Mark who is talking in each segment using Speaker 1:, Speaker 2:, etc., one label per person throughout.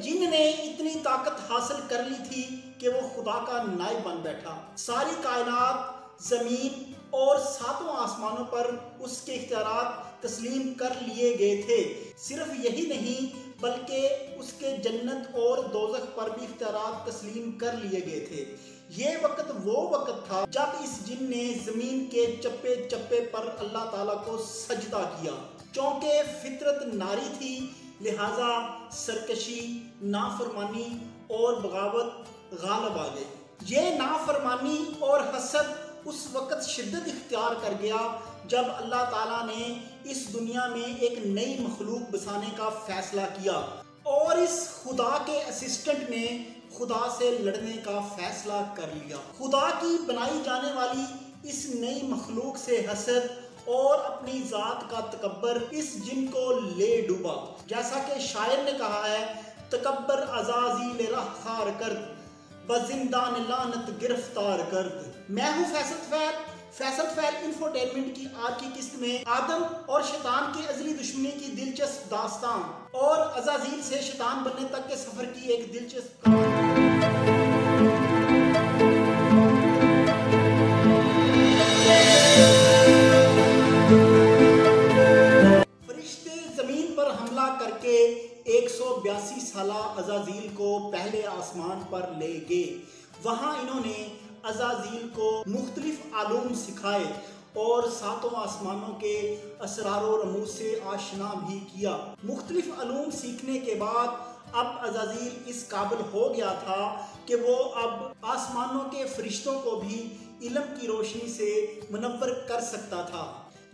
Speaker 1: جن نے اتنی طاقت حاصل کر لی تھی کہ وہ خدا کا نائب بن بیٹھا۔ ساری کائنات، زمین اور ساتوں آسمانوں پر اس کے اختیارات تسلیم کر لیے گئے تھے۔ صرف یہی نہیں بلکہ اس کے جنت اور دوزخ پر بھی اختیارات تسلیم کر لیے گئے تھے۔ یہ وقت وہ وقت تھا جب اس جن نے زمین کے چپے چپے پر اللہ تعالیٰ کو سجدہ کیا۔ چونکہ فطرت ناری تھی، لہٰذا سرکشی، نافرمانی اور بغاوت غالب آ گئی۔ یہ نافرمانی اور حسد اس وقت شدت اختیار کر گیا جب اللہ تعالیٰ نے اس دنیا میں ایک نئی مخلوق بسانے کا فیصلہ کیا، اور اس خدا کے اسسٹنٹ نے خدا سے لڑنے کا فیصلہ کر لیا۔ خدا کی بنائی جانے والی اس نئی مخلوق سے حسد اور اپنی ذات کا تکبر اس جن کو لے ڈوبا۔ جیسا کہ شاعر نے کہا ہے، تکبر عزازیل رہ خار کرد، بزندان لعنت گرفتار کرد۔ میں ہوں فیصل فیل انفوٹینمنٹ کی آج کی قسط میں آدم اور شیطان کی ازلی دشمنی کی دلچسپ داستان اور عزازیل سے شیطان بننے تک کے سفر کی ایک دلچسپ کہانی۔ فرشتے زمین پر حملہ کر کے 182 سالہ عزازیل کو پہلے آسمان پر لے گئے۔ وہاں انہوں نے عزازیل کو مختلف علوم سکھائے اور ساتوں آسمانوں کے اسرار و رموز سے آشنا بھی کیا۔ مختلف علوم سیکھنے کے بعد اب عزازیل اس قابل ہو گیا تھا کہ وہ اب آسمانوں کے فرشتوں کو بھی علم کی روشنی سے منور کر سکتا تھا۔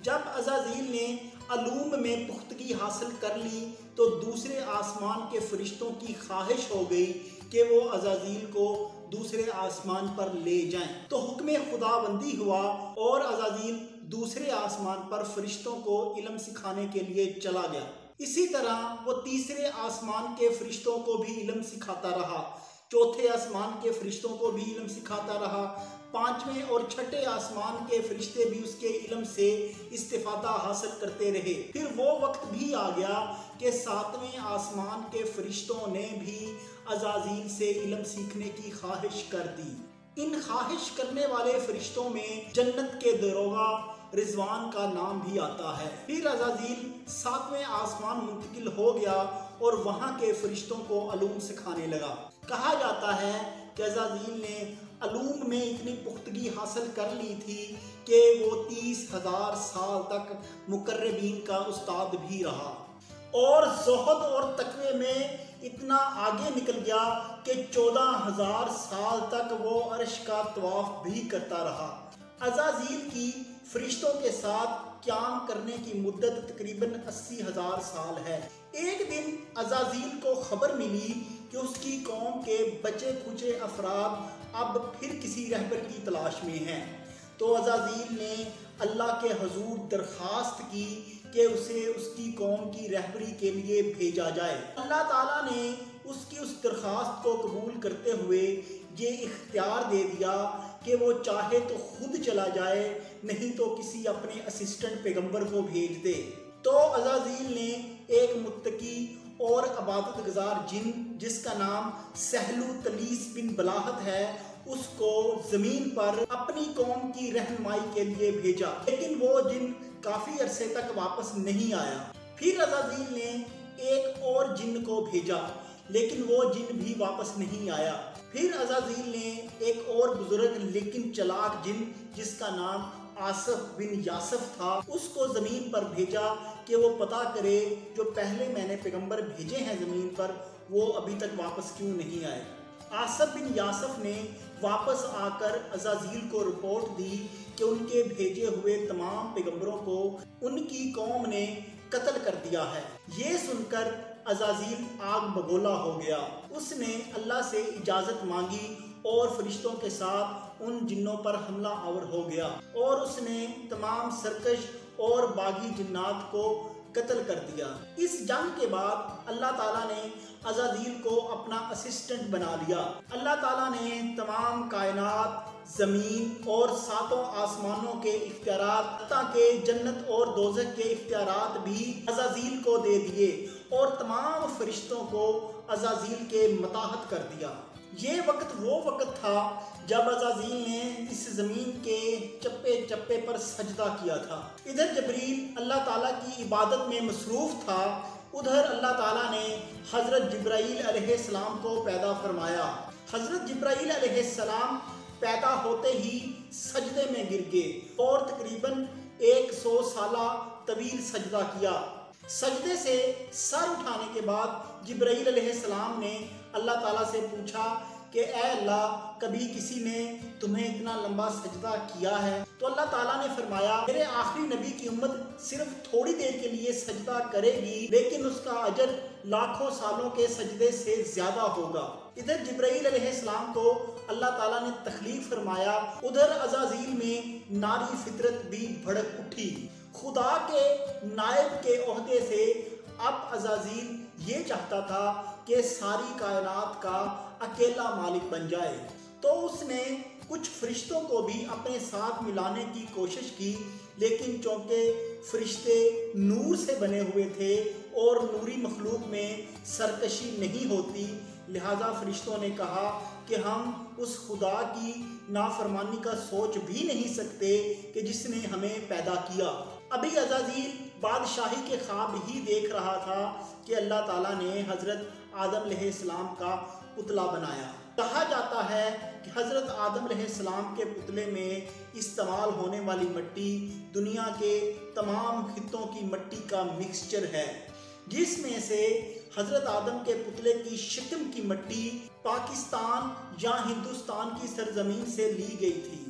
Speaker 1: جب عزازیل نے علوم میں پختگی حاصل کر لی تو دوسرے آسمان کے فرشتوں کی خواہش ہو گئی کہ وہ عزازیل کو دوسرے آسمان پر لے جائیں، تو حکم خداوندی ہوا اور عزازیل دوسرے آسمان پر فرشتوں کو علم سکھانے کے لیے چلا گیا۔ اسی طرح وہ تیسرے آسمان کے فرشتوں کو بھی علم سکھاتا رہا، چوتھے آسمان کے فرشتوں کو بھی علم سکھاتا رہا، پانچویں اور چھٹے آسمان کے فرشتے بھی اس کے علم سے استفادہ حاصل کرتے رہے۔ پھر وہ وقت بھی آ گیا کہ ساتویں آسمان کے فرشتوں نے بھی عزازیل سے علم سیکھنے کی خواہش کر دی۔ ان خواہش کرنے والے فرشتوں میں جنت کے داروغہ رضوان کا نام بھی آتا ہے۔ پھر عزازیل ساتویں آسمان منتقل ہو گیا اور وہاں کے فرشتوں کو علوم سکھانے لگا۔ کہا جاتا ہے کہ عزازیل نے علوم میں اتنی پختگی حاصل کر لی تھی کہ وہ 30,000 سال تک مقربین کا استاد بھی رہا، اور زہد اور تقوی میں اتنا آگے نکل گیا کہ 14,000 سال تک وہ عرش کا طواف بھی کرتا رہا۔ عزازیل کی فرشتوں کے ساتھ قیام کرنے کی مدت تقریباً 80,000 سال ہے۔ ایک دن عزازیل کو خبر ملی کہ اس کی قوم کے بچے کھچے افراد اب پھر کسی رہبر کی تلاش میں ہیں، تو عزازیل نے اللہ کے حضور درخواست کی کہ اسے اس کی قوم کی رہبری کے لیے بھیجا جائے۔ اللہ تعالیٰ نے اس کی اس درخواست کو قبول کرتے ہوئے یہ اختیار دے دیا کہ وہ چاہے تو خود چلا جائے، نہیں تو کسی اپنے اسسٹنٹ پیغمبر کو بھیج دے۔ تو عزازیل نے ایک متقی اور عبادت گزار جن جس کا نام سہلو تلیس بن بلاہت ہے، اس کو زمین پر اپنی قوم کی رہنمائی کے لیے بھیجا، لیکن وہ جن کافی عرصے تک واپس نہیں آیا۔ پھر عزازیل نے ایک اور جن کو بھیجا، لیکن وہ جن بھی واپس نہیں آیا۔ پھر عزازیل نے ایک اور بزرگ لیکن چلاک جن جس کا نام آصف بن یاسف تھا، اس کو زمین پر بھیجا کہ وہ پتہ کرے جو پہلے میں نے پیغمبر بھیجے ہیں زمین پر، وہ ابھی تک واپس کیوں نہیں آئے۔ آصف بن یاسف نے واپس آ کر عزازیل کو رپورٹ دی کہ ان کے بھیجے ہوئے تمام پیغمبروں کو ان کی قوم نے قتل کر دیا ہے۔ یہ سن کر عزازیل آگ بگولا ہو گیا۔ اس نے اللہ سے اجازت مانگی اور فرشتوں کے ساتھ ان جنوں پر حملہ آور ہو گیا، اور اس نے تمام سرکش اور باغی جنات کو قتل کر دیا۔ اس جنگ کے بعد اللہ تعالیٰ نے عزازیل کو اپنا اسسٹنٹ بنا لیا۔ اللہ تعالیٰ نے تمام کائنات، زمین اور ساتوں آسمانوں کے اختیارات، حتیٰ کہ جنت اور دوزخ کے اختیارات بھی عزازیل کو دے دیے اور تمام فرشتوں کو عزازیل کے متحد کر دیا۔ یہ وقت وہ وقت تھا جب عزازیل نے اس زمین کے چپے چپے پر سجدہ کیا تھا۔ ادھر جبریل اللہ تعالیٰ کی عبادت میں مصروف تھا، ادھر اللہ تعالیٰ نے حضرت جبرائیل علیہ السلام کو پیدا فرمایا۔ حضرت جبرائیل علیہ السلام پیدا ہوتے ہی سجدے میں گر گئے اور تقریباً 100 سالہ طویل سجدہ کیا۔ سجدے سے سر اٹھانے کے بعد جبرائیل علیہ السلام نے اللہ تعالیٰ سے پوچھا کہ اے اللہ، کبھی کسی نے تمہیں اتنا لمبا سجدہ کیا ہے؟ تو اللہ تعالیٰ نے فرمایا، میرے آخری نبی کی امت صرف تھوڑی دیر کے لیے سجدہ کرے گی، لیکن اس کا اجر لاکھوں سالوں کے سجدے سے زیادہ ہوگا۔ ادھر جبرائیل علیہ السلام کو اللہ تعالیٰ نے تخلیق فرمایا، ادھر عزازیل میں ناری فطرت بھی بھڑک اٹھی۔ خدا کے نائب کے عہدے سے اب عزازیل یہ چاہتا تھا کہ ساری کائنات کا اکیلا مالک بن جائے، تو اس نے کچھ فرشتوں کو بھی اپنے ساتھ ملانے کی کوشش کی، لیکن چونکہ فرشتے نور سے بنے ہوئے تھے اور نوری مخلوق میں سرکشی نہیں ہوتی، لہذا فرشتوں نے کہا کہ ہم اس خدا کی نافرمانی کا سوچ بھی نہیں سکتے کہ جس نے ہمیں پیدا کیا۔ ابھی عزازیل بادشاہی کے خواب ہی دیکھ رہا تھا کہ اللہ تعالیٰ نے حضرت آدم علیہ السلام کا پتلا بنایا۔ کہا جاتا ہے کہ حضرت آدم علیہ السلام کے پتلے میں استعمال ہونے والی مٹی دنیا کے تمام خطوں کی مٹی کا مکسچر ہے، جس میں سے حضرت آدم کے پتلے کی شکم کی مٹی پاکستان یا ہندوستان کی سرزمین سے لی گئی تھی۔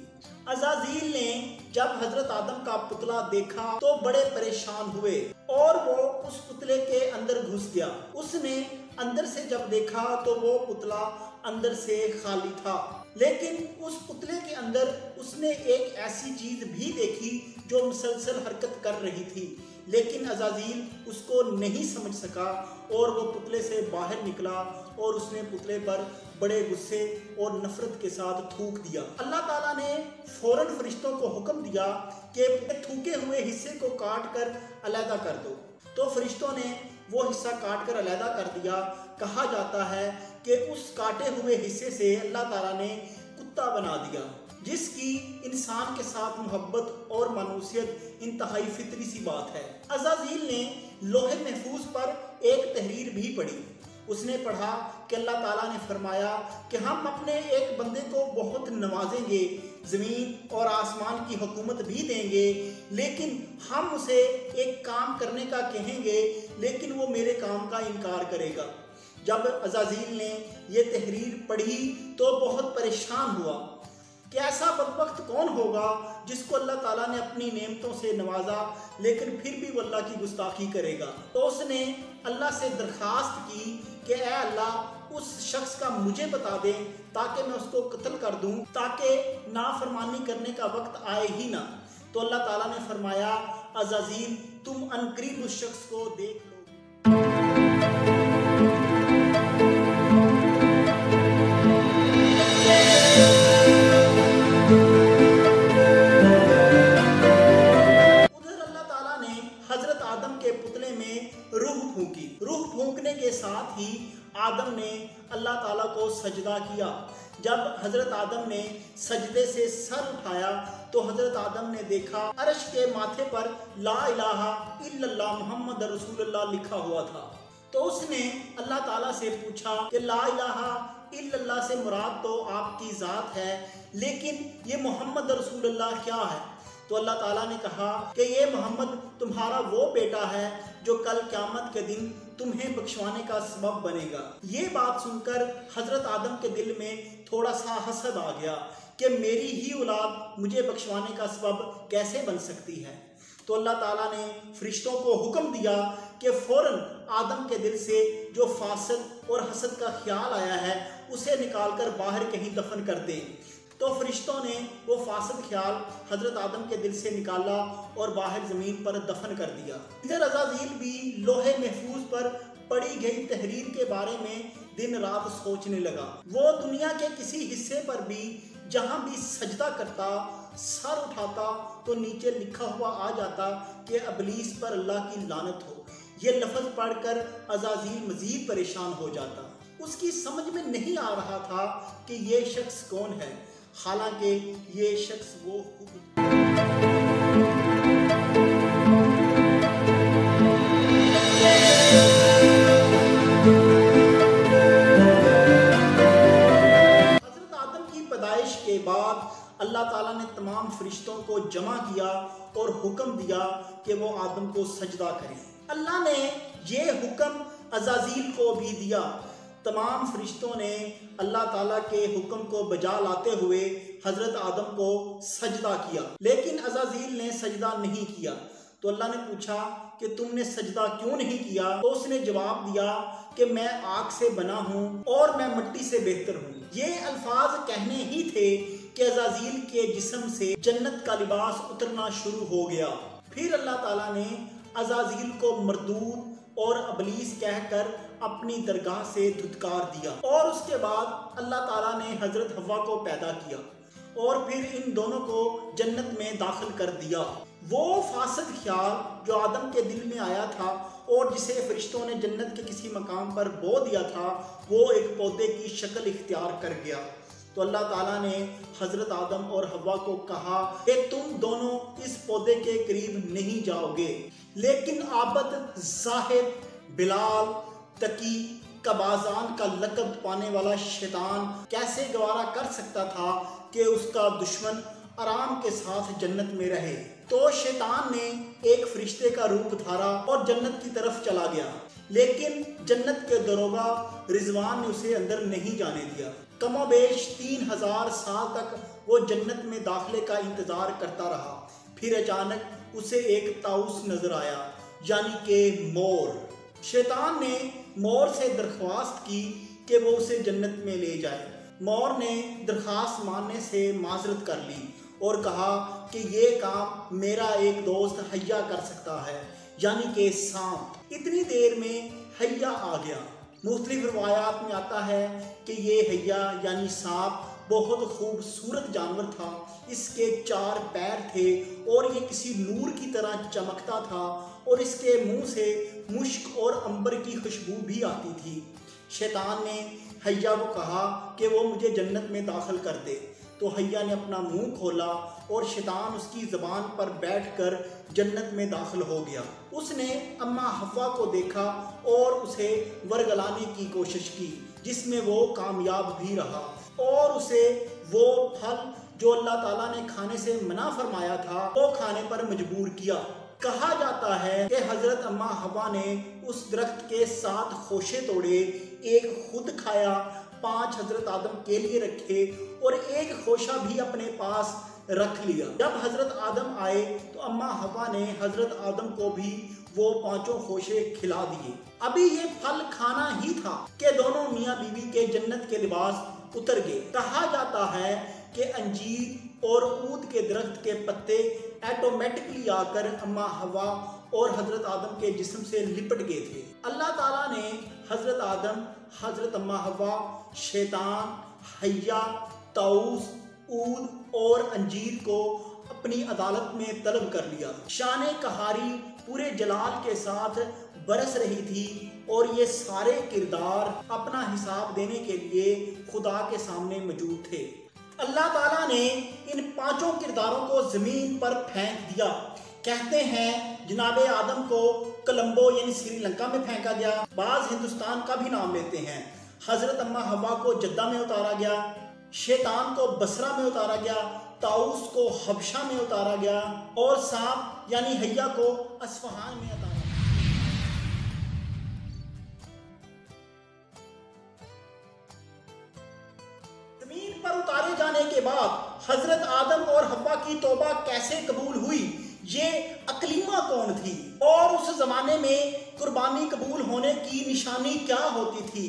Speaker 1: عزازیل نے جب حضرت آدم کا پتلا دیکھا تو بڑے پریشان ہوئے اور وہ اس پتلے کے اندر گھس گیا۔ اس نے اندر سے جب دیکھا تو وہ پتلا اندر سے خالی تھا، لیکن اس پتلے کے اندر اس نے ایک ایسی چیز بھی دیکھی جو مسلسل حرکت کر رہی تھی، لیکن عزازیل اس کو نہیں سمجھ سکا اور وہ پتلے سے باہر نکلا اور اس نے پتلے پر بڑے غصے اور نفرت کے ساتھ تھوک دیا۔ اللہ تعالیٰ نے فوراً فرشتوں کو حکم دیا کہ تھوکے ہوئے حصے کو کاٹ کر علیحدہ کر دو، تو فرشتوں نے وہ حصہ کاٹ کر علیحدہ کر دیا۔ کہا جاتا ہے کہ اس کاٹے ہوئے حصے سے اللہ تعالیٰ نے کتا بنا دیا، جس کی انسان کے ساتھ محبت اور مانوسیت انتہائی فطری سی بات ہے۔ عزازیل نے لوح محفوظ پر ایک تحریر بھی پڑھی۔ اس نے پڑھا کہ اللہ تعالیٰ نے فرمایا کہ ہم اپنے ایک بندے کو بہت نوازیں گے، زمین اور آسمان کی حکومت بھی دیں گے، لیکن ہم اسے ایک کام کرنے کا کہیں گے لیکن وہ میرے کام کا انکار کرے گا۔ جب عزازیل نے یہ تحریر پڑھی تو بہت پریشان ہوا کہ ایسا بدبخت کون ہوگا جس کو اللہ تعالیٰ نے اپنی نعمتوں سے نوازا لیکن پھر بھی وہ اللہ کی گستاخی کرے گا۔ تو اس نے اللہ سے درخواست کی کہ اے اللہ، اس شخص کا مجھے بتا دیں تاکہ میں اس کو قتل کر دوں، تاکہ نافرمانی کرنے کا وقت آئے ہی نہ۔ تو اللہ تعالیٰ نے فرمایا، عزازیل تم عنقریب اس شخص کو دیکھ لو۔ روح پھونکنے کے ساتھ ہی آدم نے اللہ تعالیٰ کو سجدہ کیا۔ جب حضرت آدم نے سجدے سے سر اٹھایا تو حضرت آدم نے دیکھا عرش کے ماتھے پر لا الہ الا اللہ محمد رسول اللہ لکھا ہوا تھا۔ تو اس نے اللہ تعالیٰ سے پوچھا کہ لا الہ الا اللہ سے مراد تو آپ کی ذات ہے، لیکن یہ محمد رسول اللہ کیا ہے؟ تو اللہ تعالیٰ نے کہا کہ یہ محمد تمہارا وہ بیٹا ہے جو کل قیامت کے دن تمہیں بخشوانے کا سبب بنے گا۔ یہ بات سن کر حضرت آدم کے دل میں تھوڑا سا حسد آ گیا کہ میری ہی اولاد مجھے بخشوانے کا سبب کیسے بن سکتی ہے۔ تو اللہ تعالیٰ نے فرشتوں کو حکم دیا کہ فوراً آدم کے دل سے جو فاسد اور حسد کا خیال آیا ہے اسے نکال کر باہر کہیں دفن کر دیں۔ تو فرشتوں نے وہ فاسد خیال حضرت آدم کے دل سے نکالا اور باہر زمین پر دفن کر دیا۔ ادھر عزازیل بھی لوح محفوظ پر پڑی گئی تحریر کے بارے میں دن رات سوچنے لگا۔ وہ دنیا کے کسی حصے پر بھی جہاں بھی سجدہ کرتا، سر اٹھاتا تو نیچے لکھا ہوا آ جاتا کہ ابلیس پر اللہ کی لعنت ہو۔ یہ لفظ پڑھ کر عزازیل مزید پریشان ہو جاتا۔ اس کی سمجھ میں نہیں آ رہا تھا کہ یہ شخص کون ہے، حالانکہ یہ شخص وہ حضرت آدم کی پیدائش کے بعد اللہ تعالیٰ نے تمام فرشتوں کو جمع کیا اور حکم دیا کہ وہ آدم کو سجدہ کریں۔ اللہ نے یہ حکم عزازیل کو بھی دیا۔ تمام فرشتوں نے اللہ تعالیٰ کے حکم کو بجا لاتے ہوئے حضرت آدم کو سجدہ کیا، لیکن عزازیل نے سجدہ نہیں کیا۔ تو اللہ نے پوچھا کہ تم نے سجدہ کیوں نہیں کیا؟ تو اس نے جواب دیا کہ میں آگ سے بنا ہوں اور میں مٹی سے بہتر ہوں۔ یہ الفاظ کہنے ہی تھے کہ عزازیل کے جسم سے جنت کا لباس اترنا شروع ہو گیا۔ پھر اللہ تعالیٰ نے عزازیل کو مردود اور ابلیس کہہ کر اپنی درگاہ سے دھتکار دیا، اور اس کے بعد اللہ تعالیٰ نے حضرت حوا کو پیدا کیا اور پھر ان دونوں کو جنت میں داخل کر دیا۔ وہ فاسد خیال جو آدم کے دل میں آیا تھا اور جسے فرشتوں نے جنت کے کسی مقام پر بو دیا تھا، وہ ایک پودے کی شکل اختیار کر گیا۔ تو اللہ تعالیٰ نے حضرت آدم اور حوا کو کہا کہ تم دونوں اس پودے کے قریب نہیں جاؤ گے، لیکن عابد، زاہد، بلال، تقی، کبازان کا لقب پانے والا شیطان کیسے گوارا کر سکتا تھا کہ اس کا دشمن آرام کے ساتھ جنت میں رہے؟ تو شیطان نے ایک فرشتے کا روپ دھارا اور جنت کی طرف چلا گیا، لیکن جنت کے دروغہ رضوان نے اسے اندر نہیں جانے دیا۔ کم و بیش 3000 سال تک وہ جنت میں داخلے کا انتظار کرتا رہا۔ پھر اچانک اسے ایک طاؤس نظر آیا، یعنی کہ مور۔ شیطان نے مور سے درخواست کی کہ وہ اسے جنت میں لے جائے۔ مور نے درخواست ماننے سے معذرت کر لی اور کہا کہ یہ کام میرا ایک دوست حیا کر سکتا ہے، یعنی کہ سانپ۔ اتنی دیر میں حیا آ گیا۔ مختلف روایات میں آتا ہے کہ یہ حیا یعنی سانپ بہت خوبصورت جانور تھا۔ اس کے 4 پیر تھے اور یہ کسی نور کی طرح چمکتا تھا، اور اس کے منہ سے مشک اور عنبر کی خوشبو بھی آتی تھی۔ شیطان نے حیا کو کہا کہ وہ مجھے جنت میں داخل کر دے۔ تو حیا نے اپنا منہ کھولا اور شیطان اس کی زبان پر بیٹھ کر جنت میں داخل ہو گیا۔ اس نے اماں حوا کو دیکھا اور اسے ورگلانے کی کوشش کی، جس میں وہ کامیاب بھی رہا، اور اسے وہ پھل جو اللہ تعالیٰ نے کھانے سے منع فرمایا تھا وہ کھانے پر مجبور کیا۔ کہا جاتا ہے کہ حضرت اماں حوا نے اس درخت کے 7 خوشے توڑے، ایک خود کھایا، 5 حضرت آدم کے لیے رکھے اور ایک خوشہ بھی اپنے پاس رکھ لیا۔ جب حضرت آدم آئے تو اماں حوا نے حضرت آدم کو بھی وہ 5 خوشے کھلا دیے۔ ابھی یہ پھل کھانا ہی تھا کہ دونوں میاں بیوی کے جنت کے لباس اتر گئے۔ کہا جاتا ہے کہ انجیر اور عود کے درخت کے پتے ایٹومیٹکلی آ کر اماں حوا اور حضرت آدم کے جسم سے لپٹ گئے تھے۔ اللہ تعالیٰ نے حضرت آدم، حضرت اماں حوا، شیطان، حیا، طاؤس، عود اور انجیر کو اپنی عدالت میں طلب کر لیا۔ شان قہاری پورے جلال کے ساتھ برس رہی تھی اور یہ سارے کردار اپنا حساب دینے کے لیے خدا کے سامنے موجود تھے۔ اللہ تعالیٰ نے ان 5 کرداروں کو زمین پر پھینک دیا۔ کہتے ہیں جناب آدم کو کولمبو یعنی سری لنکا میں پھینکا گیا، بعض ہندوستان کا بھی نام لیتے ہیں۔ حضرت اماں حوا کو جدہ میں اتارا گیا، شیطان کو بصرہ میں اتارا گیا، طاؤس کو حبشہ میں اتارا گیا، اور سانپ یعنی حیا کو اصفہان میں اتارا گیا۔ زمین پر اتارے جانے کے بعد حضرت آدم اور حوا کی توبہ کیسے قبول ہوئی، یہ اقلیمہ کون تھی، اور اس زمانے میں قربانی قبول ہونے کی نشانی کیا ہوتی تھی،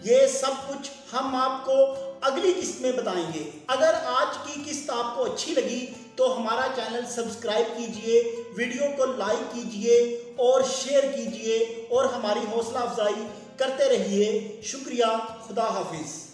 Speaker 1: یہ سب کچھ ہم آپ کو اگلی قسط میں بتائیں گے۔ اگر آج کی قسط آپ کو اچھی لگی تو ہمارا چینل سبسکرائب کیجئے، ویڈیو کو لائک کیجئے اور شیئر کیجئے اور ہماری حوصلہ افزائی کرتے رہیے۔ شکریہ، خدا حافظ۔